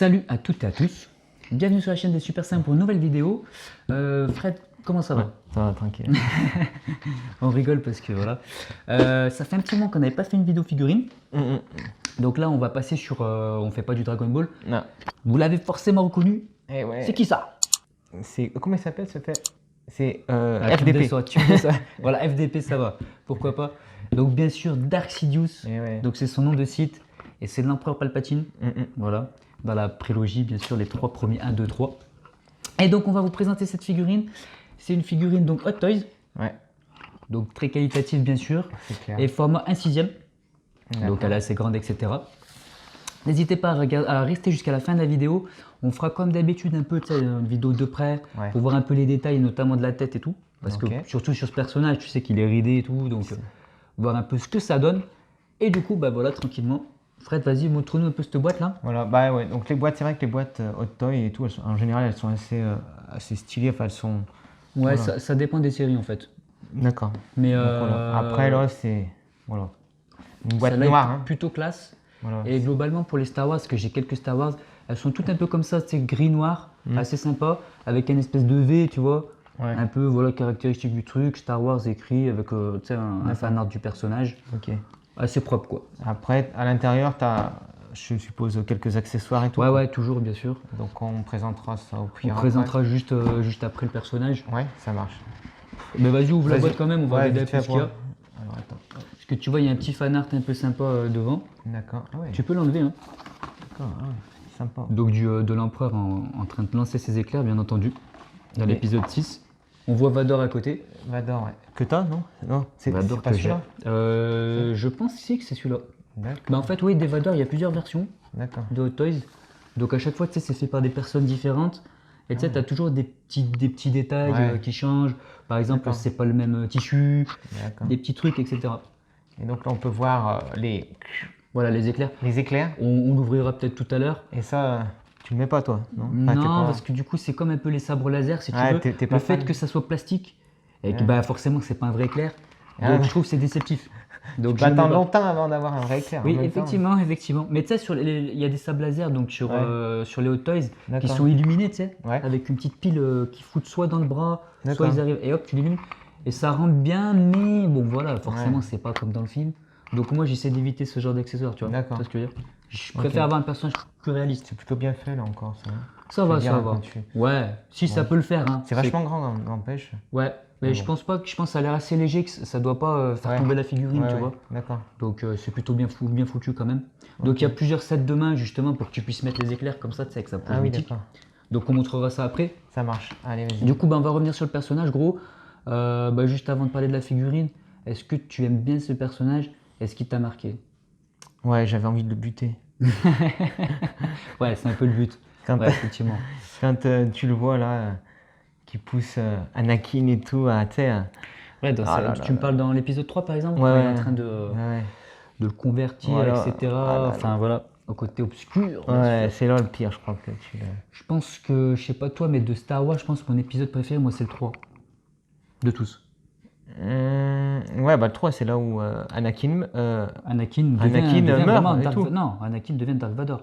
Salut à toutes et à tous, bienvenue sur la chaîne des Super Simples pour une nouvelle vidéo. Fred, comment ça va? Ça va, tranquille. On rigole parce que voilà. Ça fait un petit moment qu'on n'avait pas fait une vidéo figurine. Donc là, on va passer sur. On fait pas du Dragon Ball. Non. Vous l'avez forcément reconnu. Eh ouais. C'est qui ça? Comment il s'appelle ce fait? C'est Ah, FDP. tu me déçois. Voilà, FDP, ça va. Pourquoi pas? Donc bien sûr, Dark Sidious. Eh ouais. Donc c'est son nom de site. Et c'est l'empereur Palpatine. Voilà. Dans la prélogie, bien sûr, les trois premiers 1, 2, 3. Et donc, on va vous présenter cette figurine. C'est une figurine donc Hot Toys. Ouais. Donc très qualitative, bien sûr. C'est clair. Et format 1/6. Donc elle est assez grande, etc. N'hésitez pas à rester jusqu'à la fin de la vidéo. On fera comme d'habitude un peu une vidéo de près pour voir un peu les détails, notamment de la tête et tout. Parce que surtout sur ce personnage, tu sais qu'il est ridé et tout. Donc voir un peu ce que ça donne. Et du coup, bah voilà, tranquillement. Fred, vas-y, montre-nous un peu cette boîte là. Voilà, bah ouais, donc les boîtes, c'est vrai que les boîtes Hot Toy et tout, en général, elles sont assez stylées, enfin elles sont... Ouais, voilà. ça dépend des séries en fait. D'accord. Mais voilà. Après là, c'est... Voilà. Une boîte noire. Hein. Plutôt classe. Voilà. Et globalement pour les Star Wars, parce que j'ai quelques Star Wars, elles sont toutes un peu comme ça, c'est gris-noir, assez sympa, avec une espèce de V, tu vois. Ouais. Un peu, voilà, caractéristique du truc, Star Wars écrit avec un fan art du personnage. Ok. Assez propre quoi. Après, à l'intérieur, tu as, je suppose, quelques accessoires et tout. Ouais, toujours, bien sûr. Donc on présentera ça au pire. On présentera juste après le personnage. Ouais, ça marche. Mais vas-y, ouvre la boîte quand même, on va regarder un peu ce qu'il y a. Alors attends. Parce que tu vois, il y a un petit fan art un peu sympa devant. D'accord. Ah ouais. Tu peux l'enlever, hein. D'accord, ah ouais. Sympa. Donc de l'empereur en train de lancer ses éclairs, bien entendu, dans l'épisode 6. On voit Vador à côté. Vador, ouais. Que t'as, non? Non, c'est pas celui-là. Je pense que c'est celui-là. Bah en fait, oui, des Vador, il y a plusieurs versions de Hot Toys. Donc à chaque fois, tu sais, c'est fait par des personnes différentes. Et tu sais, tu as toujours des petits détails qui changent. Par exemple, c'est pas le même tissu, des petits trucs, etc. Et donc là, on peut voir Voilà, les éclairs. Les éclairs. On l'ouvrira peut-être tout à l'heure. Et ça, tu le mets pas, toi? Non, pas... parce que du coup, c'est comme un peu les sabres laser, si tu veux. Le fait que ça soit plastique, et que bah, forcément, c'est pas un vrai éclair. Donc je trouve que c'est déceptif. Donc tu attends longtemps avant d'avoir un vrai éclair. Oui, effectivement. Mais tu sais, il y a des sabres laser donc sur les Hot Toys qui sont illuminés, tu sais, avec une petite pile qui fout soit dans le bras, soit ils arrivent et hop, tu l'illumines. Et ça rentre bien, mais bon, voilà, forcément, c'est pas comme dans le film. Donc moi, j'essaie d'éviter ce genre d'accessoires, tu vois. D'accord. Tu vois ce que je veux dire? Je préfère avoir un personnage plus réaliste. C'est plutôt bien fait là encore, ça. Ça va. Ouais, si ça peut le faire. Hein. C'est vachement grand, n'empêche. Ouais. Mais je pense que ça a l'air assez léger, que ça doit pas faire tomber la figurine, tu vois. D'accord. Donc c'est plutôt bien foutu quand même. Donc il y a plusieurs sets de mains justement pour que tu puisses mettre les éclairs comme ça, tu sais, avec sa pose mythique. Donc on montrera ça après. Ça marche. Allez, vas-y. Du coup, on va revenir sur le personnage, gros. Juste avant de parler de la figurine, est-ce que tu aimes bien ce personnage? Est-ce qu'il t'a marqué? Ouais, j'avais envie de le buter. Ouais, c'est un peu le but. Effectivement. Quand tu le vois là, qui pousse Anakin et tout, tu sais. Ouais, tu me parles dans l'épisode 3 par exemple, ouais, il est en train de le convertir, etc. Enfin voilà, au côté obscur. Ouais, c'est là le pire, je crois que tu l'as. Je pense que, je sais pas toi, mais de Star Wars, je pense que mon épisode préféré, moi, c'est le 3. De tous. Ouais, bah le 3, c'est là où Anakin devient meurt et tout. Non, Anakin devient Dark Vador.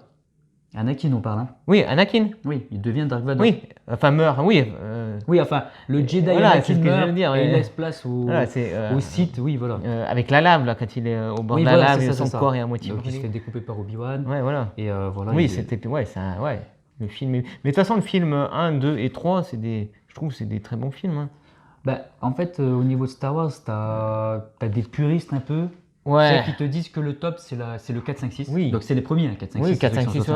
Anakin, on parle, hein. Oui, Anakin. Oui, il devient Dark Vador. Oui, enfin meurt, oui. Oui, enfin, le Jedi Anakin meurt et il laisse place au Sith, oui, voilà. Avec la lave, là, quand il est au bord de la lave et son corps est à moitié brûlé. Donc il se fait découper par Obi-Wan. Ouais, voilà. Et voilà. Oui, le film. Mais de toute façon, le film 1, 2 et 3, je trouve que c'est des très bons films. Hein. Bah, en fait, au niveau de Star Wars, t'as des puristes un peu. Ouais. Ceux qui te disent que le top, c'est le 4, 5, 6. Oui. Donc c'est les premiers, hein, 4, 5, 6. Oui, 4, 5, 6,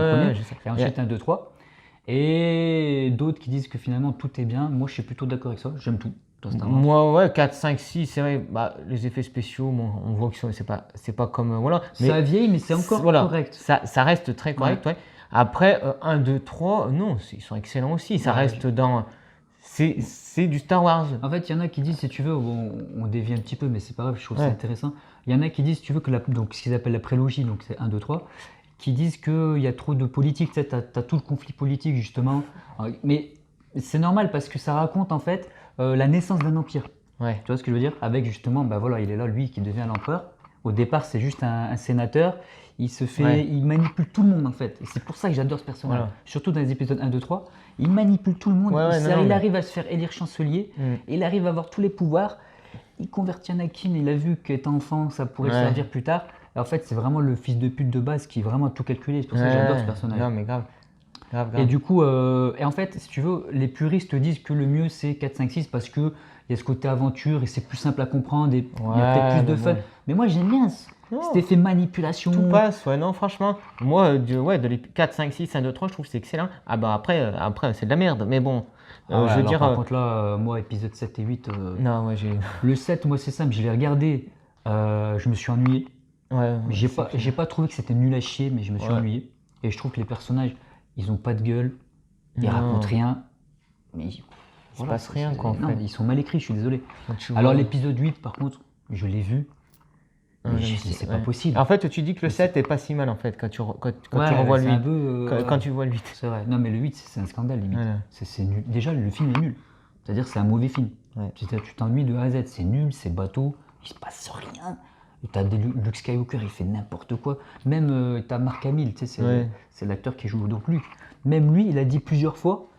et ensuite 1, 2, 3. Et d'autres qui disent que finalement tout est bien. Moi, je suis plutôt d'accord avec ça. J'aime tout dans Star Wars. Moi, ouais, 4, 5, 6, c'est vrai. Bah, les effets spéciaux, bon, on voit que c'est pas comme. Voilà. Mais ça vieillit, mais c'est encore correct. Ça reste très correct, ouais. Après, 1, 2, 3, non, ils sont excellents aussi. Ça reste dans. C'est du Star Wars. En fait, il y en a qui disent, si tu veux, on dévie un petit peu, mais c'est pas grave, je trouve ça intéressant. Il y en a qui disent, si tu veux, donc ce qu'ils appellent la prélogie, donc c'est 1, 2, 3, qui disent qu'il y a trop de politique, tu as tout le conflit politique justement. Mais c'est normal parce que ça raconte en fait la naissance d'un empire. Ouais. Tu vois ce que je veux dire? Avec justement, bah voilà, il est là, lui, qui devient l'empereur. Au départ, c'est juste un sénateur. Ouais. Il manipule tout le monde en fait. Et c'est pour ça que j'adore ce personnage. Voilà. Surtout dans les épisodes 1, 2, 3. Il manipule tout le monde. Ouais, ouais, non, Il mais- arrive à se faire élire chancelier. Mm. Et il arrive à avoir tous les pouvoirs. Il convertit Anakin. Il a vu qu'étant enfant, ça pourrait le Ouais. servir plus tard. Et en fait, c'est vraiment le fils de pute de base qui vraiment a tout calculé. C'est pour ça que j'adore ce personnage. Non, mais grave. Grave, Et grave. du coup, et en fait, si tu veux, les puristes disent que le mieux c'est 4, 5, 6 parce qu'il y a ce côté aventure et c'est plus simple à comprendre et il y a peut-être plus de mais fun. bon. Mais moi j'aime bien Non. cet effet manipulation. Tout passe, ouais, non, franchement. Moi, de les 4, 5, 6, 1, 2, 3, je trouve que c'est excellent. Ah bah après c'est de la merde, mais bon. Ah ouais, je veux alors, dire. par contre là, moi épisode 7 et 8, Non, moi j'ai. le 7, moi c'est simple, je l'ai regardé, je me suis ennuyé. Ouais, J'ai pas trouvé que c'était nul à chier, mais je me suis Ouais. ennuyé. Et je trouve que les personnages, ils ont pas de gueule, ils Non. racontent rien. Mais Il se passe rien, quoi, en non, fait. ils sont mal écrits, je suis désolé. Quand tu Alors vois- l'épisode 8 par contre, je l'ai vu. Ouais, Mais mais c'est pas ouais. possible. En fait, tu dis que le 7 est pas si mal, en fait, quand tu Ouais, revois le c'est 8. un peu, Quand tu vois le 8. c'est vrai. Non mais le 8 c'est un scandale limite. Voilà. C'est nul. Déjà le film est nul. C'est-à-dire c'est un mauvais film. Ouais. Tu t'ennuies de A à Z, c'est nul, c'est bateau, il se passe rien. T'as Luke Skywalker, il fait n'importe quoi. Même t'as Mark Hamill, tu sais, Ouais. c'est l'acteur qui joue donc Luke. Même lui, il a dit plusieurs fois,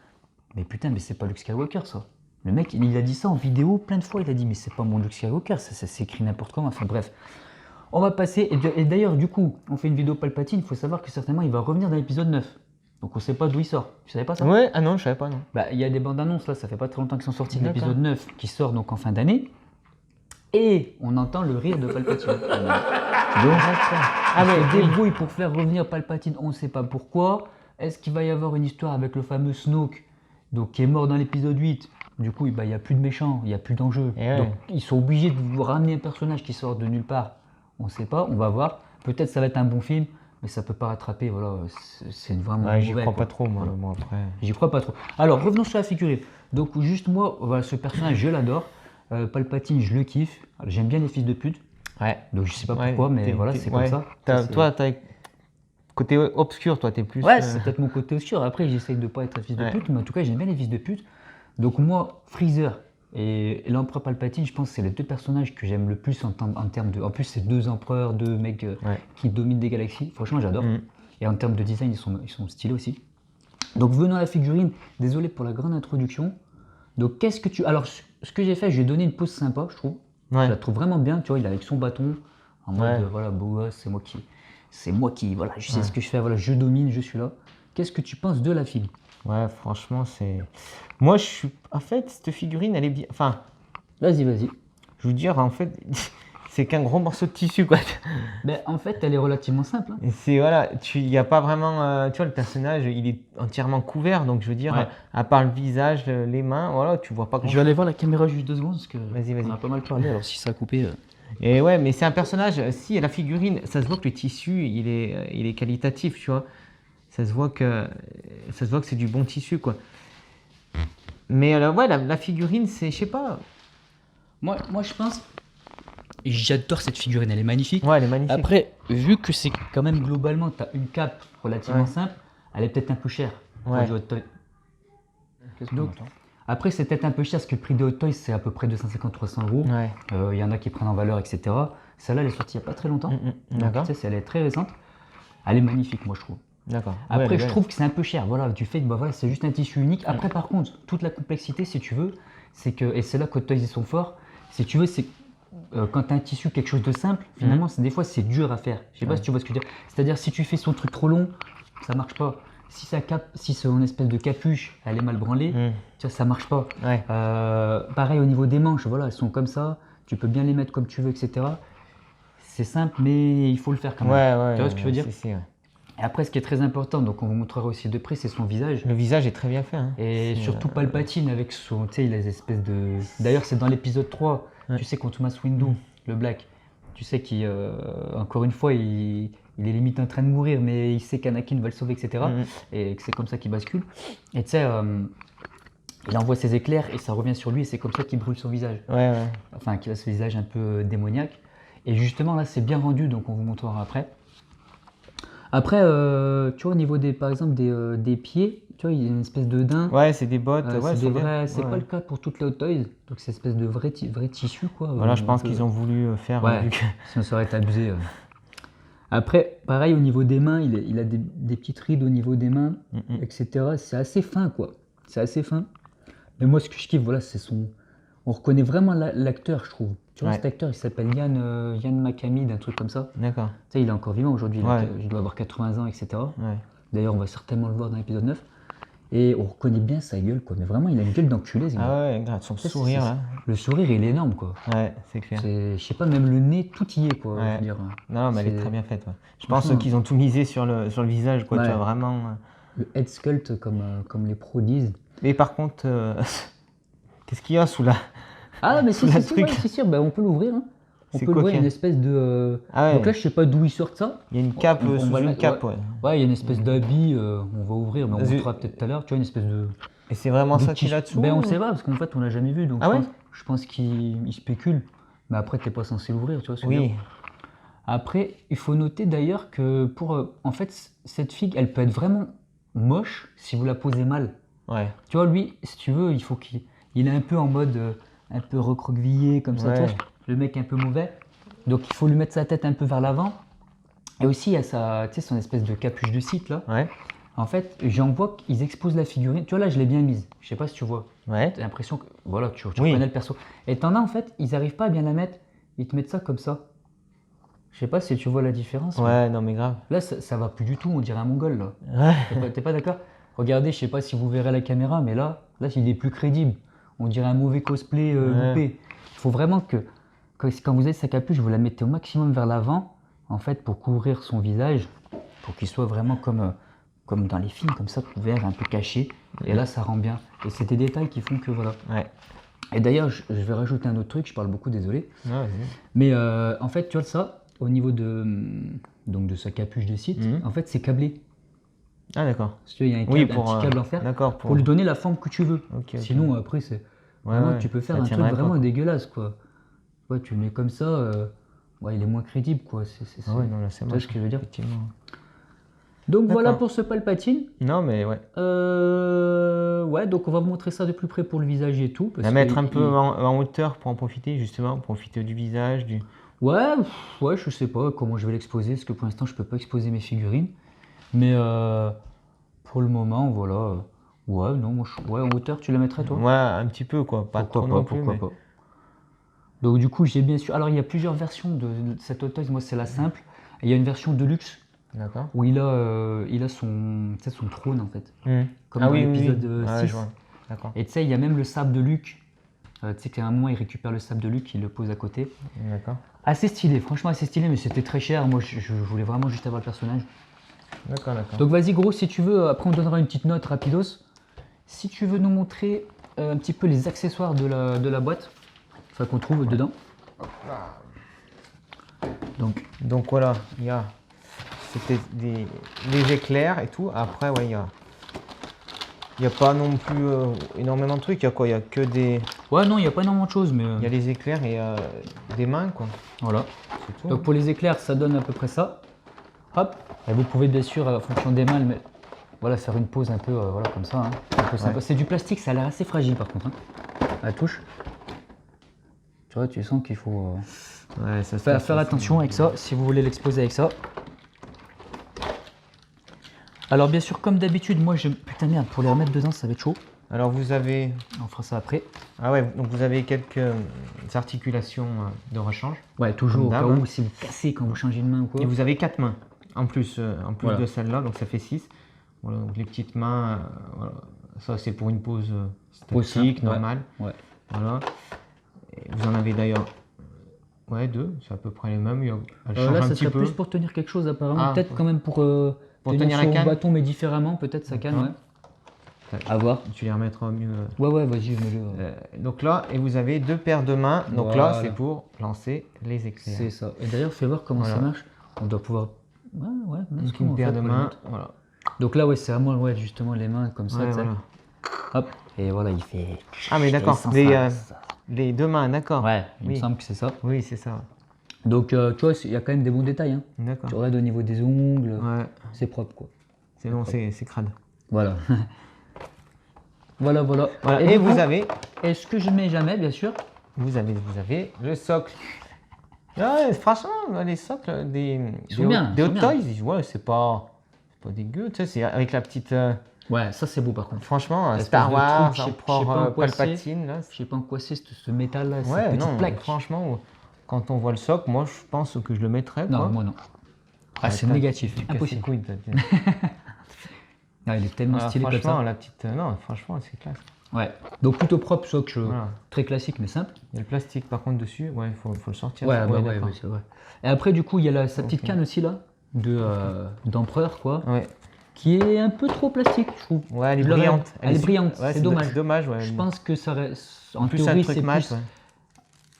mais putain, mais c'est pas Luke Skywalker ça. Le mec, il a dit ça en vidéo plein de fois, il a dit mais c'est pas mon Luke Skywalker, ça s'écrit n'importe comment. Enfin bref. On va passer, et d'ailleurs du coup, on fait une vidéo Palpatine, il faut savoir que certainement il va revenir dans l'épisode 9. Donc on sait pas d'où il sort. Tu savais pas ça? Ouais, ah non, je savais pas, non. Bah, il y a des bandes annonces là, ça fait pas très longtemps qu'ils sont sortis de D'accord. l'épisode 9 qui sort donc en fin d'année. Et on entend le rire de Palpatine. Donc, Ah, il mais se oui. débrouille pour faire revenir Palpatine, on ne sait pas pourquoi. Est-ce qu'il va y avoir une histoire avec le fameux Snoke, donc, qui est mort dans l'épisode 8? Du coup, il n'y a plus de méchants, il n'y a plus d'enjeux. Et ouais. Donc ils sont obligés de vous ramener un personnage qui sort de nulle part. On ne sait pas, on va voir. Peut-être ça va être un bon film, mais ça ne peut pas rattraper. Voilà, c'est vraiment Ouais, j'y mauvais, crois quoi. pas trop, moi. Voilà. Bon, après. J'y crois pas trop. Alors, revenons sur la figurine. Donc, juste moi, voilà, ce personnage, je l'adore. Palpatine, je le kiffe. Alors, j'aime bien les fils de pute. Ouais. Donc, je sais pas Ouais, pourquoi, mais voilà, c'est comme ça. Ça, c'est- Toi, t'as côté obscur, toi, t'es plus. Ouais, c'est peut-être mon côté obscur. Après, j'essaye de pas être un fils de Ouais. pute, mais en tout cas, j'aime bien les fils de pute. Donc, moi, Freezer et l'empereur Palpatine, je pense que c'est les deux personnages que j'aime le plus en termes de. En plus, c'est deux empereurs, deux mecs Ouais. qui dominent des galaxies. Franchement, j'adore. Mm. Et en termes de design, ils sont stylés aussi. Donc venons à la figurine, désolé pour la grande introduction. Donc qu'est-ce que tu... Alors ce que j'ai fait, je lui ai donné une pose sympa, je trouve. Ouais. Je la trouve vraiment bien, tu vois, il est avec son bâton, en mode, Ouais. voilà, beau gosse, c'est moi qui, voilà, je sais ce que je fais, voilà, je domine, je suis là. Qu'est-ce que tu penses de la fille? Ouais, franchement, c'est. Moi, je suis. En fait, cette figurine, elle est bien. Enfin, Vas-y, vas-y. je veux dire, en fait, c'est qu'un gros morceau de tissu, quoi. Ben, en fait, elle est relativement simple. Hein. Et c'est voilà, il n'y a pas vraiment, tu vois, le personnage, il est entièrement couvert, donc je veux dire, Ouais. à part le visage, les mains, voilà, tu vois pas grand Je vais aller voir la caméra juste 2 secondes, parce que Vas-y, vas-y. on a pas mal parlé, alors si ça a coupé... Et ouais, mais c'est un personnage, si la figurine, ça se voit que le tissu, il est qualitatif, tu vois. Ça se voit que c'est du bon tissu, quoi. Mais ouais, la figurine, c'est, je sais pas. Moi, je pense... J'adore cette figurine, elle est magnifique. Ouais, elle est magnifique. Après, vu que c'est quand même globalement, tu as une cape relativement Ouais. simple, elle est peut-être un peu chère pour Ouais. du Hot Toy. Donc, après, c'est peut-être un peu cher parce que le prix de Hot Toys, c'est à peu près 250-300 euros. Ouais. Il y en a qui prennent en valeur, etc. Celle-là, elle est sortie il n'y a pas très longtemps. Donc, D'accord. tu sais, elle est très récente. Elle est magnifique, moi, je trouve. D'accord. Après, Ouais, elle est je belle. trouve que c'est un peu cher. Voilà, du fait que bah, voilà, c'est juste un tissu unique. Après, par contre, toute la complexité, si tu veux, c'est que, et c'est là que Hot Toys ils sont forts, si tu veux, c'est quand tu as un tissu, quelque chose de simple, finalement, des fois, c'est dur à faire. Je sais pas si tu vois ce que je veux dire. C'est-à-dire, si tu fais son truc trop long, ça marche pas. Si son espèce de capuche, elle est mal branlée, tu vois, ça marche pas. Ouais. Pareil au niveau des manches, voilà, elles sont comme ça. Tu peux bien les mettre comme tu veux, etc. C'est simple, mais il faut le faire quand même. Ouais. Tu vois ce que je veux dire? Si, ouais. Et après, ce qui est très important, donc on vous montrera aussi de près, c'est son visage. Le visage est très bien fait. Hein. Et C'est, surtout Palpatine avec son, tu sais, les espèces de... D'ailleurs, c'est dans l'épisode 3, Ouais. tu sais, contre Mace Windu, le Black. Tu sais qu'il, encore une fois, il est limite en train de mourir, mais il sait qu'Anakin va le sauver, etc. Et que c'est comme ça qu'il bascule. Et tu sais, il envoie ses éclairs et ça revient sur lui et c'est comme ça qu'il brûle son visage. Ouais. Enfin, qu'il a ce visage un peu démoniaque. Et justement, là, c'est bien rendu, donc on vous montrera après. Après, tu vois, au niveau par exemple, des pieds, tu vois, il y a une espèce de daim. Ouais, c'est des bottes. C'est des vrais, c'est Ouais. pas le cas pour toutes les Hot Toys. Donc, c'est une espèce de vrai tissu, quoi. Voilà, je un pense peu- qu'ils ont voulu faire. Ouais, Vu que... sinon ça aurait été abusé. Après, pareil, au niveau des mains, il a des petites rides au niveau des mains, etc. C'est assez fin, quoi. C'est assez fin. Mais moi, ce que je kiffe, voilà, c'est son. On reconnaît vraiment l'acteur, je trouve. Tu vois, Ouais. cet acteur, il s'appelle Yann Macamid, un truc comme ça. D'accord. Tu sais, il est encore vivant aujourd'hui, Ouais. il doit avoir 80 ans, etc. Ouais. D'ailleurs, on va certainement le voir dans l'épisode 9. Et on reconnaît bien sa gueule, quoi. Mais vraiment, il a une gueule d'enculé, ce gars. Ah ouais, regarde son sourire là. Le sourire, il est énorme, quoi. Ouais, c'est clair. Je sais pas, même le nez, tout y est, quoi. Ouais. Je veux dire. Non, mais elle est C'est- très bien faite. Ouais. Je pense Franchement. qu'ils ont tout misé sur le visage, quoi. Ouais. Tu vois, vraiment. Le head sculpt, comme les pros disent. Mais par contre, qu'est-ce qu'il y a sous la. Ah, mais Sous si, la si, truc. ouais, c'est sûr, bah, on peut l'ouvrir. Hein. On C'est peut quoi l'ouvrir, il y a qu'il y a une espèce de. Ah ouais. Donc là, je sais pas d'où il sort ça. Il y a une cape On sous va le une mettre, cape, ouais. ouais. Ouais, il y a une espèce d'habit, on va ouvrir, mais on Vas-y. montrera peut-être tout à l'heure. Tu vois, une espèce de. Et c'est vraiment de ça petit- qu'il a dessous Ben, on ou- sait pas, parce qu'en fait, on l'a jamais vu. Donc Ah ouais je pense qu'il spécule. Mais après, t'es pas censé l'ouvrir, tu vois. ce que je veux Oui. dire. Après, il faut noter d'ailleurs que en fait, cette figue, elle peut être vraiment moche si vous la posez mal. Ouais. Tu vois, lui, si tu veux, il faut il est un peu en mode un peu recroquevillé, comme ça, Ouais. tu vois, le mec un peu mauvais. Donc, il faut lui mettre sa tête un peu vers l'avant. Et aussi, il y a tu sais, son espèce de capuche de cite, là. Ouais. En fait, j'en vois qu'ils exposent la figurine. Tu vois, là, je l'ai bien mise. Je sais pas si tu vois. Ouais. T'as l'impression que, voilà, tu Oui. reconnais le perso. Et t'en as, en fait, ils n'arrivent pas à bien la mettre. Ils te mettent ça comme ça. Je sais pas si tu vois la différence. mais Ouais, non, mais grave. Là, ça va plus du tout. On dirait un mongol, là. Ouais. T'es pas d'accord? Regardez, je sais pas si vous verrez la caméra, mais là, il est plus crédible. On dirait un mauvais cosplay Ouais. loupé. Il faut vraiment que, quand vous avez sa capuche, vous la mettez au maximum vers l'avant, en fait, pour couvrir son visage, pour qu'il soit vraiment comme dans les films, comme ça, couvert, un peu caché. Et là, ça rend bien. Et c'est des détails qui font que, voilà. Ouais. Et d'ailleurs, je vais rajouter un autre truc, je parle beaucoup, désolé. Ouais, vas-y. Mais en fait, tu vois ça, au niveau de sa capuche de site, Mhm. en fait, c'est câblé. Ah, d'accord. Si tu veux, il y a un, Oui, câble, un petit câble en fer D'accord. pour lui donner la forme que tu veux. Ok, ok. Sinon, après, c'est Ouais, vraiment, ouais, tu peux faire ça un truc tiendrait pas, vraiment quoi. dégueulasse, quoi. Ouais, tu le mets comme ça, ouais, il est moins crédible, quoi. Ah ouais, non, là, c'est tu vois moche. ce que je veux dire. Effectivement. Donc voilà D'accord. pour ce Palpatine. Non, mais ouais. Ouais, donc on va vous montrer ça de plus près pour le visage et tout. Parce La mettre un que peu en hauteur pour en profiter, justement, profiter du visage, du. Ouais, ouais, je sais pas comment je vais l'exposer, parce que pour l'instant, je peux pas exposer mes figurines. Mais pour le moment, voilà. Ouais, non, moi, ouais, en hauteur, tu la mettrais, toi? Ouais, un petit peu, quoi. Pas trop non plus, mais. pas. Donc du coup, j'ai bien sûr. Alors il y a plusieurs versions de cette Hot Toys. Moi, c'est la simple. Et il y a une version de luxe D'accord. où il a son, tu sais, son trône en fait, comme Ah dans oui, oui, l'épisode oui. Ouais, 6. je vois. D'accord. Et tu sais, il y a même le sabre de Luke. Tu sais qu'à un moment, il récupère le sabre de Luke, il le pose à côté. D'accord. Assez stylé, franchement assez stylé, mais c'était très cher. Moi, je voulais vraiment juste avoir le personnage. D'accord. Donc vas-y gros, si tu veux, après on donnera une petite note rapidos. Si tu veux nous montrer un petit peu les accessoires de la boîte, enfin qu'on trouve dedans. Donc voilà, il y a. C'était des éclairs et tout. Après, ouais, il y a. Il n'y a pas non plus énormément de trucs. Il y a quoi? Il y a que des. Ouais, non, il n'y a pas énormément de choses, mais Il y a les éclairs et des mains, quoi. voilà. C'est tout. Donc pour les éclairs, ça donne à peu près ça. Hop. Et vous pouvez bien sûr, en fonction des mains, voilà, faire une pose un peu, voilà, comme ça. Hein. Un peu sympa. Ouais. C'est du plastique, ça a l'air assez fragile par contre. Hein. À la touche. Tu vois, tu sens qu'il faut Ouais, ça faire attention avec ça, si vous voulez l'exposer avec ça. Alors bien sûr, comme d'habitude, moi je... Putain merde, pour les remettre dedans, ça va être chaud. Alors vous avez. On fera ça après. Ah ouais, donc vous avez quelques articulations de rechange. Ouais, toujours au Comme cas d'hab, où, si vous cassez quand vous changez de main ou quoi. Et vous avez 4 mains en plus Voilà. de celle-là, donc ça fait 6. Voilà, donc les petites mains, voilà. Ça c'est pour une pose Pose statique, simple, ouais. normale. Ouais. Voilà. Et vous en avez d'ailleurs 2, c'est à peu près les mêmes. Elles changent Là, un ça petit serait peu. plus pour tenir quelque chose apparemment. Ah, Peut-être ouais. quand même pour tenir la sur canne. le bâton, mais différemment, peut-être sa canne, D'accord. ouais. À voir. Tu les remettras mieux. Ouais, vas-y, mets-le. Donc là, et vous avez 2 paires de mains. Donc Voilà. là, c'est pour lancer les éclairs. C'est ça. Et d'ailleurs, fais voir comment Voilà. ça marche. On doit pouvoir. Ouais, mettre Donc comment une on paire fait de pour les mains, mettre. voilà. Donc là, ouais, c'est vraiment, ouais, justement les mains comme ça, Ouais, tu sais. voilà. Hop. Et voilà, il fait. Ah mais d'accord, Et sans ça. les 2 mains, d'accord. Ouais, il me Oui. semble que c'est ça. Oui, c'est ça. Donc, tu vois, il y a quand même des bons détails. Hein. D'accord. Tu regardes au niveau des ongles, Ouais. c'est propre, quoi. C'est bon, c'est crade. Voilà. Voilà. Voilà. Et Et du vous coup, avez, est-ce que je mets jamais, bien sûr? vous avez le socle. Ouais, franchement, les socles Ils sont bien, des ils sont Hot bien. Toys, ouais, c'est pas dégueu. Tu sais, c'est avec la petite. Ouais, ça c'est beau par contre. Franchement, L'espèce Star de Wars, truc, je sais Empereur pas en quoi c'est. Palpatine, là. Je sais pas en quoi c'est ce métal-là, cette Ouais, petite non, plaque. franchement, quand on voit le socle, moi, je pense que je le mettrais, Non, quoi. moi non. Ah, Ouais, c'est toi, négatif, tu casses les impossible. couilles, toi. Ah, il est tellement Voilà, stylé comme franchement, ça. la petite. Non, franchement, c'est classe. Ouais. Donc plutôt propre, socle Voilà. très classique mais simple. Il y a le plastique, par contre, dessus. Ouais, il faut le sortir. Ouais, ça. bah ouais, d'accord. c'est vrai. Et après, du coup, il y a sa petite canne aussi là, d'empereur quoi, Ouais. qui est un peu trop plastique, je trouve. Ouais, elle est Je l'aurais- brillante. Elle est brillante, Ouais, c'est dommage. C'est dommage, ouais. Je pense que ça reste. En En plus, c'est un théorie, truc c'est mat, plus. ouais.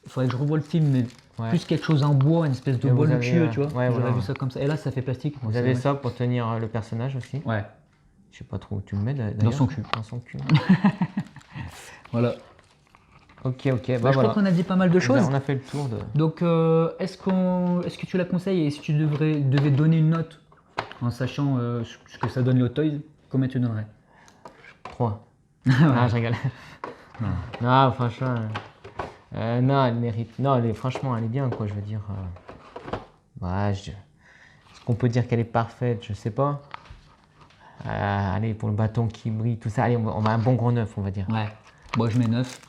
Il faudrait que je revoie le film, mais Ouais. plus quelque chose en bois, une espèce de Et vous bol avez, luxueux, tu vois. ouais, J'aurais voilà. vu ça comme ça. Et là, ça fait plastique. Vous avez ça pour tenir le personnage aussi. Ouais. Je sais pas trop où tu le mets d'ailleurs. Dans son cul. Dans son cul. Voilà. Ok, Bah, je voilà. crois qu'on a dit pas mal de choses. On a fait le tour de. Donc, est-ce que tu la conseilles et si tu devais donner une note en sachant ce que ça donne les Hot Toys, combien tu donnerais? 3. Ah, je rigole. Non, franchement. Non, elle mérite. Non, franchement, elle est bien, quoi, je veux dire. Ouais, est-ce qu'on peut dire qu'elle est parfaite? Je sais pas. Allez, pour le bâton qui brille, tout ça, allez, on va un bon gros 9, on va dire. Ouais. Moi, je mets 9.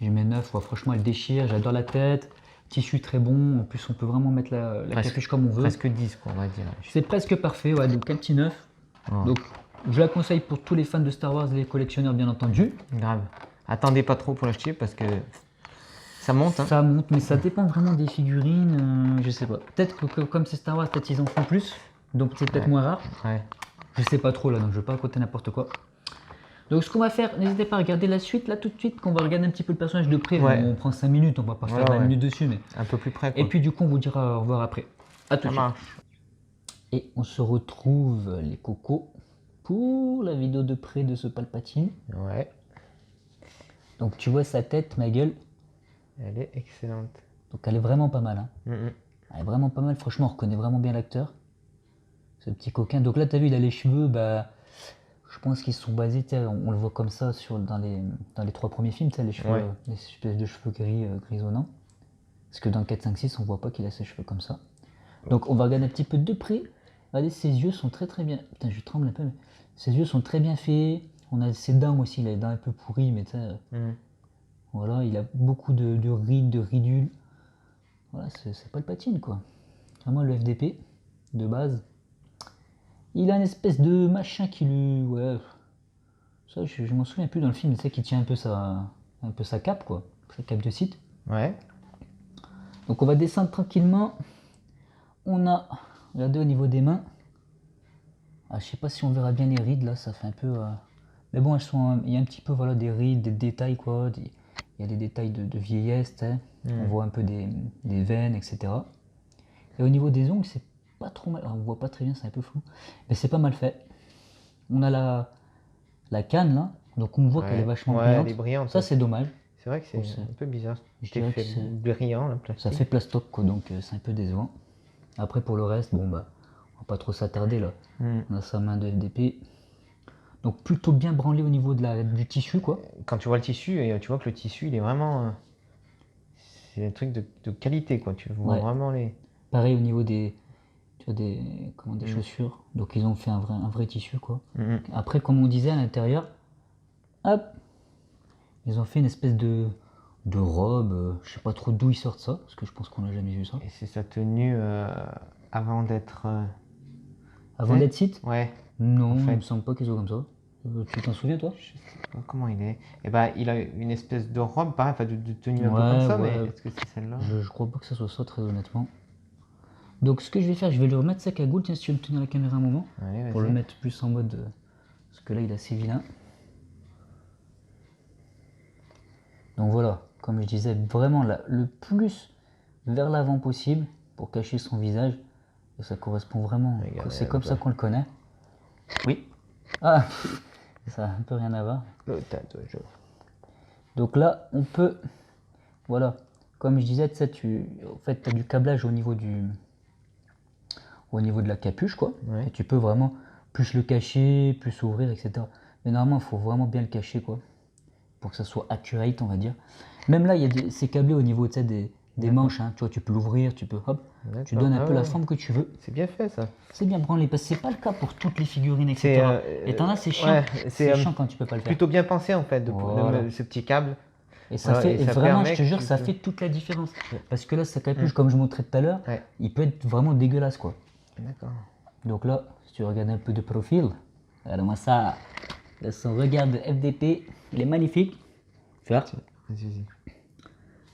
Je mets 9. Ouais, franchement, elle déchire. J'adore la tête. Tissu très bon. En plus, on peut vraiment mettre la capuche comme on veut. Presque 10, quoi, on va dire. C'est presque parfait. Ouais, donc un petit 9. Oh. Donc, je la conseille pour tous les fans de Star Wars et les collectionneurs, bien entendu. Grave. Attendez pas trop pour l'acheter parce que ça monte. Hein. Ça monte, mais ça dépend vraiment des figurines. Je sais pas. Peut-être que comme c'est Star Wars, peut-être ils en font plus. Donc c'est peut-être moins rare. Ouais. Je sais pas trop là, donc je vais pas raconter n'importe quoi. Donc ce qu'on va faire, n'hésitez pas à regarder la suite là tout de suite, qu'on va regarder un petit peu le personnage de près. Ouais. On prend 5 minutes, on va pas faire 20 minutes dessus, mais. Un peu plus près. Quoi. Et puis du coup, on vous dira au revoir après. À tout de ça suite. marche. Et on se retrouve les cocos pour la vidéo de près de ce Palpatine. Ouais. Donc tu vois sa tête, ma gueule. Elle est excellente. Donc elle est vraiment pas mal. Hein. Mm-mm. Elle est vraiment pas mal. Franchement, on reconnaît vraiment bien l'acteur. Ce petit coquin. Donc là, tu as vu, il a les cheveux. Bah, je pense qu'ils se sont basés. On le voit comme ça dans les 3 premiers films. Les cheveux, Ouais. les espèces de cheveux grisonnants. Parce que dans le 4, 5, 6, on voit pas qu'il a ses cheveux comme ça. Donc on va regarder un petit peu de près. Regardez, ses yeux sont très très bien. Putain, je tremble un peu. Mais ses yeux sont très bien faits. On a ses dents aussi. Il a les dents un peu pourries, mais tu sais. Voilà, il a beaucoup de rides, de ridules. Voilà, c'est pas le patine quoi. Vraiment le FDP de base. Il a une espèce de machin qui lui. Ouais. Ça, je m'en souviens plus dans le film, tu sais, qui tient un peu sa cape quoi. Sa cape de site. Ouais. Donc on va descendre tranquillement. On a. Regardez au niveau des mains. Ah, je sais pas si on verra bien les rides là, ça fait un peu. Mais bon, il y a un petit peu voilà, des rides, des détails quoi. Il y a des détails de vieillesse, on voit un peu des veines, etc. Et au niveau des ongles, c'est pas trop mal. Alors, on voit pas très bien, c'est un peu flou, mais c'est pas mal fait. On a la canne là, donc on voit qu'elle est vachement brillante. Elle est brillante. Ça, c'est dommage. C'est vrai que c'est un peu bizarre. Je dirais que fait brillant, le plastique. ça fait plastoc, quoi, donc c'est un peu décevant. Après, pour le reste, bon, bah, on va pas trop s'attarder là. On a sa main de FDP. Donc plutôt bien branlé au niveau du tissu quoi. Quand tu vois le tissu, et tu vois que le tissu il est vraiment. C'est un truc de qualité quoi. Tu vois vraiment les. Pareil au niveau des chaussures. Donc ils ont fait un vrai tissu quoi. Après comme on disait à l'intérieur, hop, ils ont fait une espèce de robe. Je sais pas trop d'où ils sortent ça parce que je pense qu'on n'a jamais vu ça. Et c'est sa tenue avant d'être. Avant d'être site? Ouais. Non, il me semble pas qu'ils soient comme ça. Tu t'en souviens toi? Je sais pas comment il est. Et bah il a une espèce de robe, pareil, enfin de tenue un peu Ouais, comme ça, ouais. mais est-ce que c'est celle-là? Je crois pas que ça soit ça très honnêtement. Donc ce que je vais faire, je vais lui remettre sa cagoule. Tiens, si tu veux me tenir la caméra un moment. Allez, vas-y. Pour le mettre plus en mode. Parce que là il est assez vilain. Donc voilà, comme je disais, vraiment là, le plus vers l'avant possible pour cacher son visage. Et ça correspond vraiment. C'est comme ça qu'on le connaît. Oui. Ah, ça a un peu rien à voir. Le tatouage. Donc là, on peut, voilà, comme je disais, tu sais, en fait, as du câblage au niveau de la capuche, quoi. Ouais. Et tu peux vraiment plus le cacher, plus ouvrir, etc. Mais normalement, il faut vraiment bien le cacher, quoi, pour que ça soit accurate, on va dire. Même là, c'est câblé au niveau, tu sais, des manches, hein. Tu vois, tu peux l'ouvrir, tu peux, hop, tu donnes un peu la forme que tu veux. C'est bien fait ça. C'est bien branlé, parce que c'est pas le cas pour toutes les figurines, etc. Et t'en as, c'est chiant. Ouais, c'est chiant quand tu peux pas le faire. Plutôt bien pensé en fait, Voilà. ce petit câble. Et ça Voilà, fait, et ça vraiment, permet je te jure, que ça tu fait toute la différence. Parce que là, ça capuche, comme je montrais tout à l'heure, Ouais. il peut être vraiment dégueulasse, quoi. D'accord. Donc là, si tu regardes un peu de profil, regarde-moi ça. Là, son regard de FDP, il est magnifique. Tu vois? Vas-y.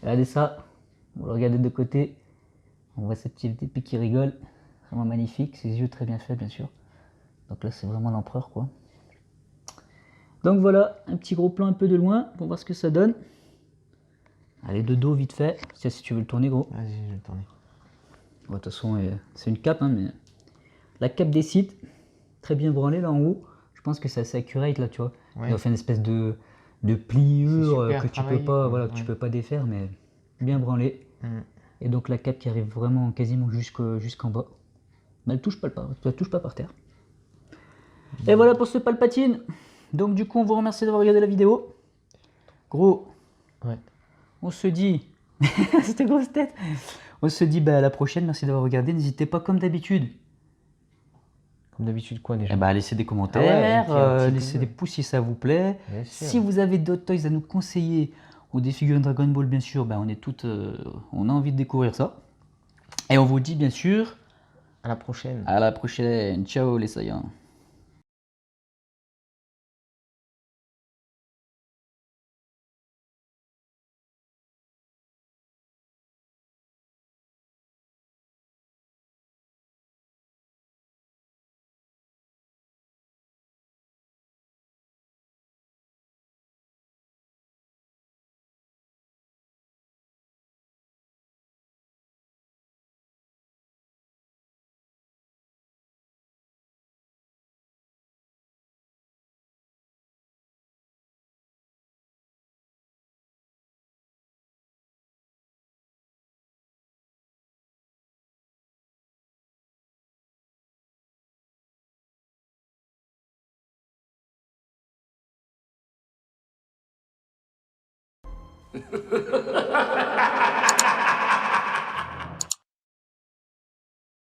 Regardez ça. On va le regarder de côté. On voit ce petit FDP qui rigole. Vraiment magnifique. Ses yeux très bien faits, bien sûr. Donc là, c'est vraiment l'empereur, quoi. Donc voilà, un petit gros plan un peu de loin pour voir ce que ça donne. Allez, de dos vite fait. Si tu veux le tourner, gros. Vas-y, je vais le tourner. De toute façon, c'est une cape, hein, mais la cape des sites, très bien branlée là en haut. Je pense que c'est assez accurate là, tu vois. Ouais. Il a fait une espèce de pliure super que tu peux travaillé, pas, quoi. voilà, que tu peux pas défaire, mais bien branlée. Et donc la cape qui arrive vraiment quasiment jusqu'en bas. Mais elle touche pas elle touche pas par terre. Et voilà pour ce Palpatine. Donc du coup, on vous remercie d'avoir regardé la vidéo. Gros, Ouais. on se dit, c'était grosse tête. On se dit à la prochaine. Merci d'avoir regardé. N'hésitez pas, comme d'habitude. Comme d'habitude, quoi déjà? Laissez des commentaires, un petit laissez pouce des bleu. pouces si ça vous plaît. Bien sûr. Si vous avez d'autres toys à nous conseiller ou des figurines Dragon Ball, bien sûr, on a envie de découvrir ça. Et on vous dit bien sûr À la prochaine. à la prochaine. Ciao les saiyans.